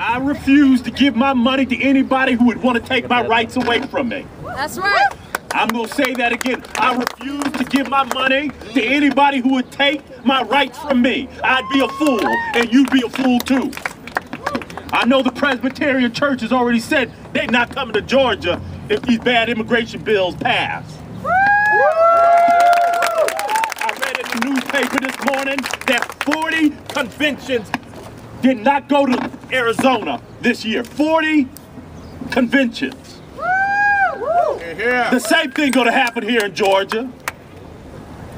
I refuse to give my money to anybody who would want to take my rights away from me. That's right. I'm going to say that again. I refuse to give my money to anybody who would take my rights from me. I'd be a fool, and you'd be a fool too. I know the Presbyterian Church has already said they're not coming to Georgia if these bad immigration bills pass. I read in the newspaper this morning that 40 conventions did not go to Arizona this year. 40 conventions. The same thing gonna happen here in Georgia.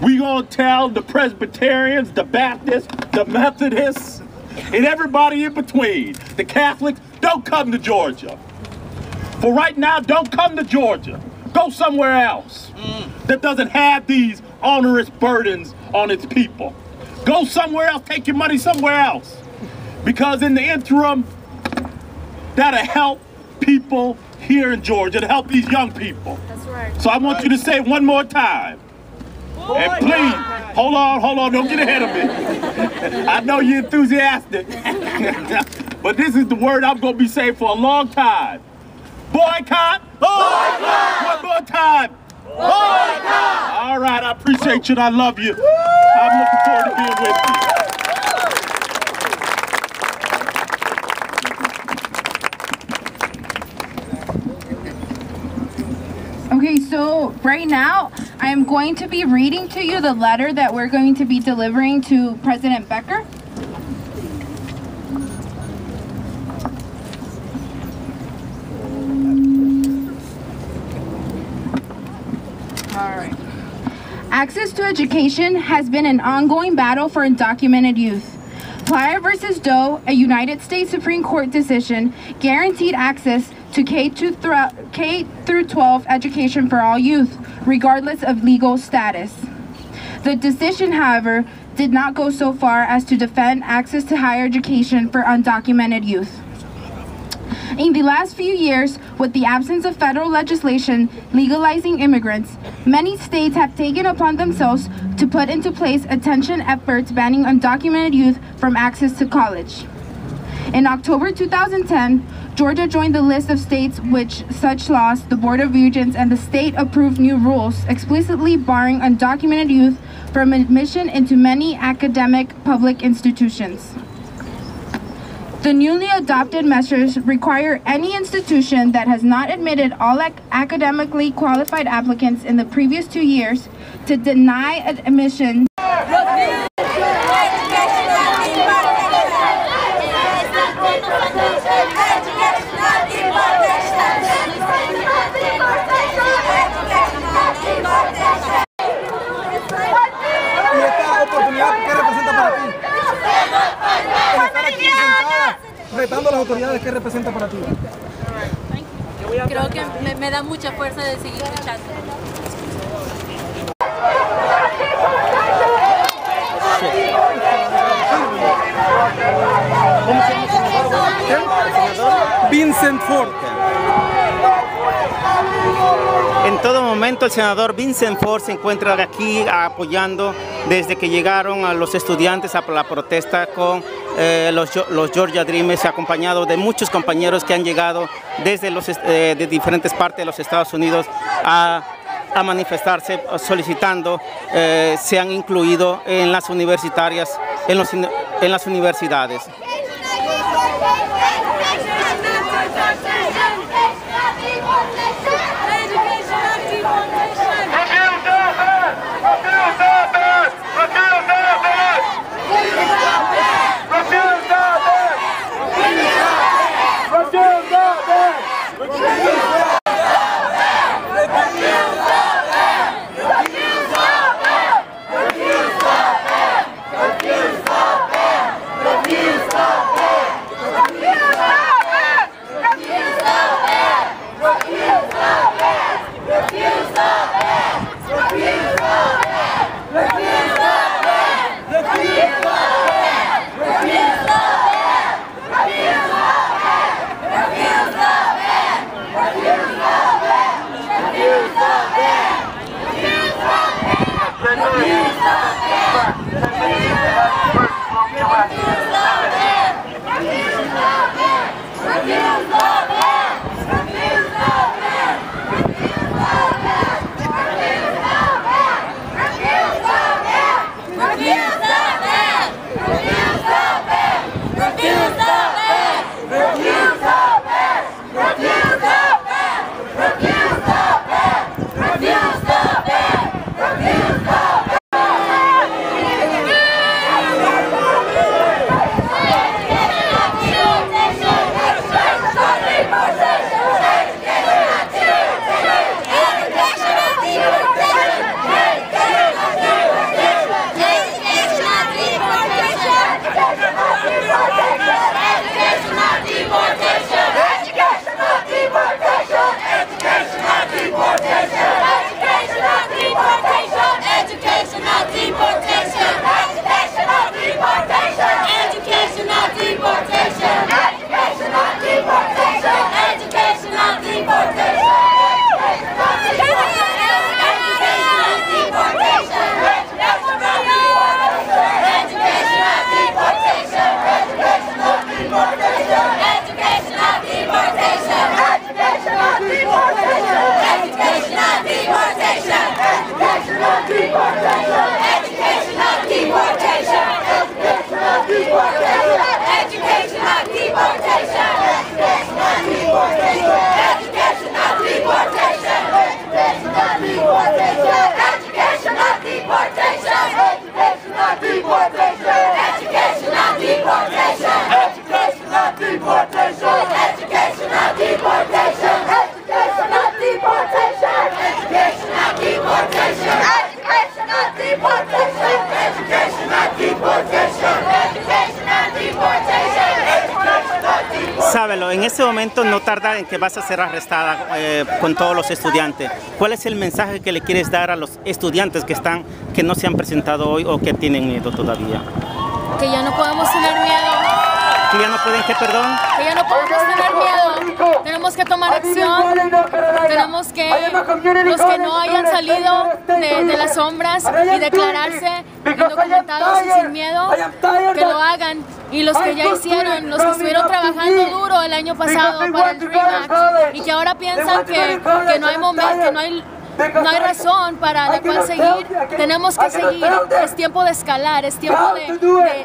We gonna tell the Presbyterians, the Baptists, the Methodists, and everybody in between, the Catholics, don't come to Georgia. For right now, don't come to Georgia. Go somewhere else that doesn't have these onerous burdens on its people. Go somewhere else, take your money somewhere else. Because in the interim, that'll help people here in Georgia, to help these young people. That's right. So I want you to say it one more time. And please, hold on, don't get ahead of me. I know you're enthusiastic. But this is the word I'm going to be saying for a long time. Boycott! Boycott! One more time. Boycott! All right, I appreciate you and I love you. I'm looking forward to being with you. Okay, so right now I'm going to be reading to you the letter that we're going to be delivering to President Becker. All right. Access to education has been an ongoing battle for undocumented youth. Plyer versus Doe, a United States Supreme Court decision, guaranteed access to K-12 education for all youth, regardless of legal status. The decision, however, did not go so far as to defend access to higher education for undocumented youth. In the last few years, with the absence of federal legislation legalizing immigrants, many states have taken upon themselves to put into place attention efforts banning undocumented youth from access to college. In October 2010, Georgia joined the list of states which such laws, the Board of Regents, and the state-approved new rules explicitly barring undocumented youth from admission into many academic public institutions. The newly adopted measures require any institution that has not admitted all academically qualified applicants in the previous 2 years to deny admission. Retando a las autoridades, ¿qué representa para ti? Creo que me da mucha fuerza de seguir luchando. Vincent Ford. En todo momento el senador Vincent Ford se encuentra aquí apoyando desde que llegaron a los estudiantes a la protesta con los Georgia Dreamers, acompañado de muchos compañeros que han llegado desde de diferentes partes de los Estados Unidos a manifestarse solicitando sean incluidos en las universitarias, en las universidades. Refuse Sábelo, en este momento no tarda en que vas a ser arrestada con todos los estudiantes. ¿Cuál es el mensaje que le quieres dar a los estudiantes que no se han presentado hoy o que tienen miedo todavía? Que ya no podemos tener miedo. ¿Que ya no pueden qué, perdón? Que ya no podemos tener miedo. Tenemos que tomar acción. Tenemos que, los que no hayan salido de las sombras y declararse indocumentados y sin miedo, que lo hagan. Y los que ya hicieron, los que estuvieron trabajando duro el año pasado para el Dream Act y que ahora piensan que no hay momento, que no hay razón para la cual seguir, tenemos que seguir. Es tiempo de escalar, es tiempo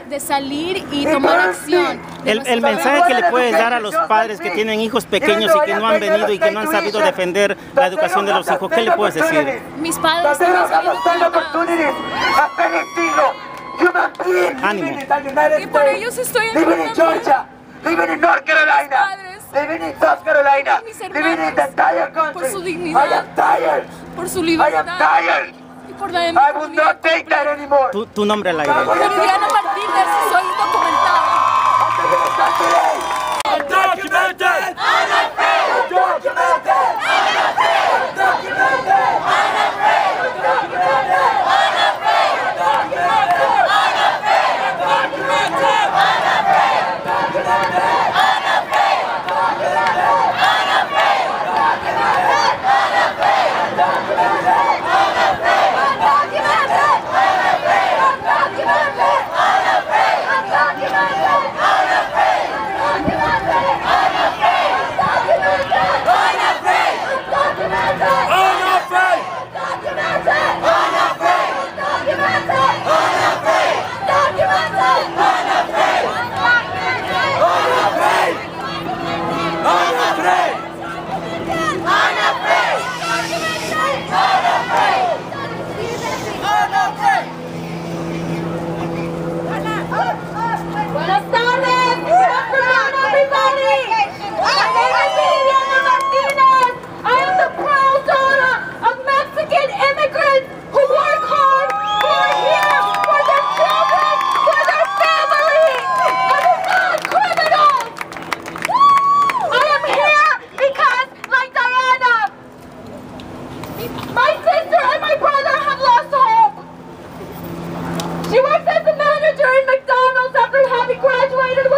de salir y tomar acción. El mensaje que le puedes dar a los padres que tienen hijos pequeños y que no han venido y que no han sabido defender la educación de los hijos, ¿qué le puedes decir? Mis padres también se Ánimo. y por ellos estoy en living in North Carolina, living in South Carolina, living in the entire country. por su dignidad, I am tired. por su I libertad am tired. y por la I will not take that anymore. Tu nombre al aire. Meridiana Martínez, soy indocumentada. Undocumented! Unafraid! Undocumented! Unafraid! Undocumented! Unafraid! Undocumented! Unafraid! Undocumented! Unafraid! Undocumented! Unafraid! Undocumented! Unafraid! Undocumented! Unafraid! Undocumented! Unafraid! Undocumented! Unafraid! Undocumented! Unafraid! Undocumented! Unafraid! Undocumented! Buenas tardes. Good afternoon, everybody. My name is Meridiana Martinez. I am the proud daughter of Mexican immigrants who work hard, who are here for their children, for their family, and are not criminals. I am here because, like Diana, my sister and my brother have lost hope. She works as a manager in McDonald's after having graduated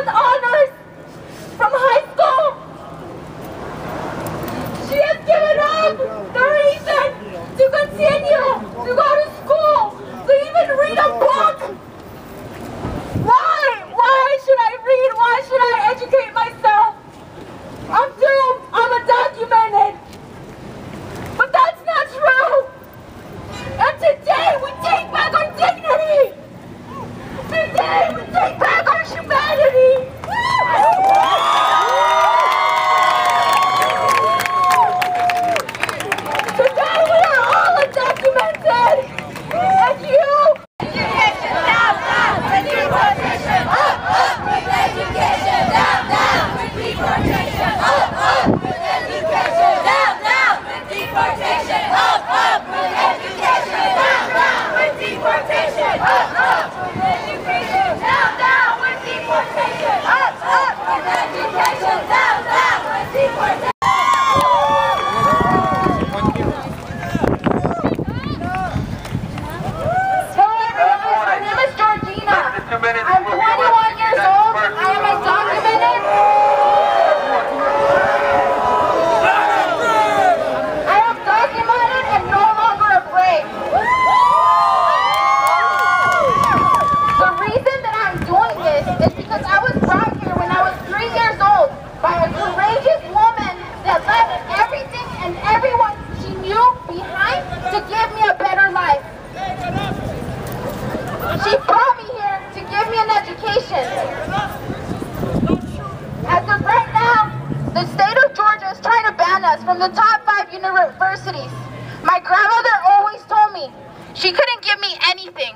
from the top 5 universities. My grandmother always told me she couldn't give me anything,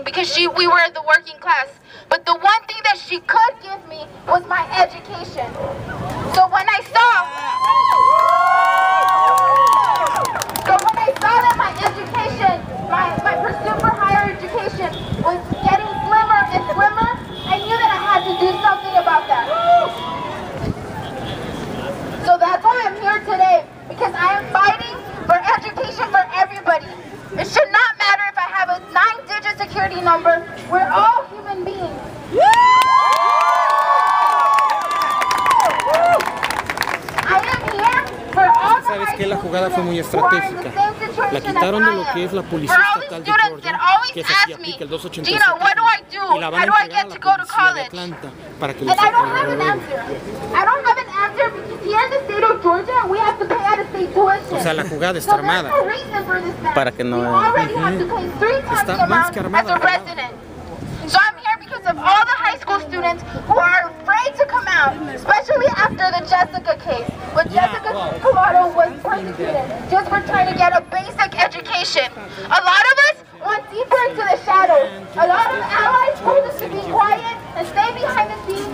because we were the working class. But the one thing that she could give me was my education. So when I saw that my education, my pursuit for higher education was getting slimmer and slimmer, I knew that I had to do something about that. So that's why I'm here today, because I am fighting for education for everybody. It should not matter if I have a 9-digit security number. We're all human beings. I am here for all the Sabes que la jugada fue muy estratégica. La quitaron de lo que es la policía estatal de Georgia, que se aquí aplica el 287, y la van a entregar a la policía de Atlanta para que les And I don't have an answer. I don't have an answer because here in the state of Georgia, we have to pay out-of-state tuition. O sea, la jugada está armada. Para que no... We already have to pay 3 times the amount as a resident. So I'm here because of all the high school students who are afraid to come out, especially after the Jessica case, when Jessica Camaro was persecuted just for trying to get a basic education. A lot of us went deeper into the shadows. A lot of allies told us to be quiet and stay behind the scenes